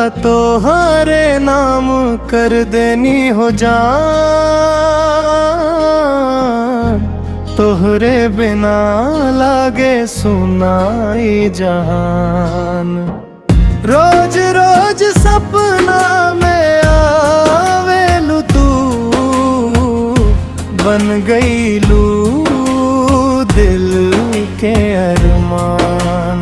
तोहरे नाम कर देनी हो जान, तोहरे बिना लागे सुनाई जहान। रोज रोज सपना में आवेलू तू, बन गईलू दिल के अरमान।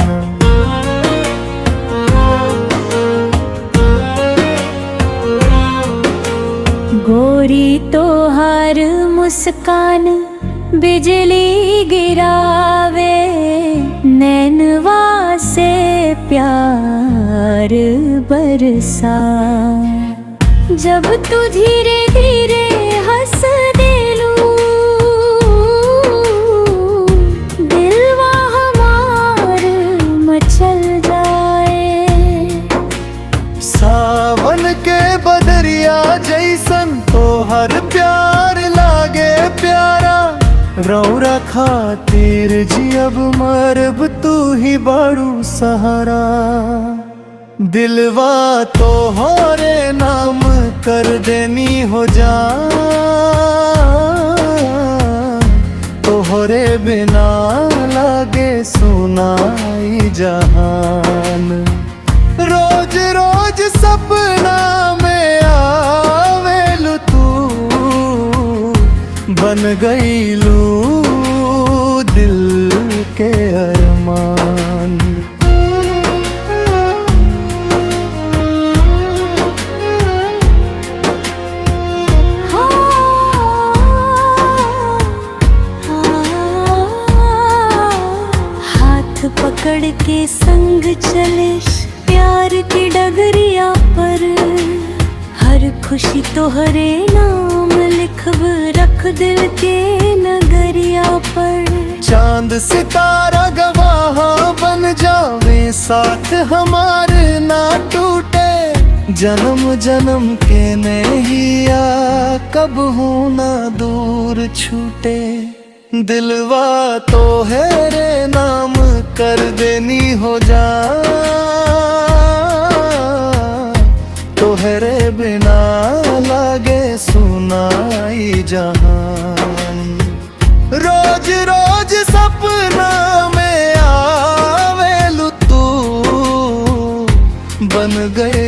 गोरी तोहार मुस्कान बिजली गिरावे, नैनवा से प्यार बरसा। जब तू धीरे धीरे हंस देलू, दिलवा हमार मचल जाए। सावन के बदरिया जैसन तोहर प्यार लागे प्यारा। रौरा खातिर जियब मरब तू ही बड़ू सहारा। दिलवा तोहरे नाम कर देनी हो जान, तोहरे बिना लागे सुनाई जहान। रोज रोज सपना में आवेलू तू, बन गईलू दिल के अरमान। हाथ पकड़ के संग चले प्यार की डगरिया पर, हर खुशी तोहरे नाम लिखब रख दिल के नगरिया पर। चांद सितारा गवाह बन जावे साथ हमारे ना टूटे। जन्म जन्म के नैया कब हूँ ना दूर छूटे। दिलवा तोहरे नाम कर देनी हो जान, तोहरे बिना लागे सुनाई जहान। रोज रोज सपना में आवेलू तू, बन गए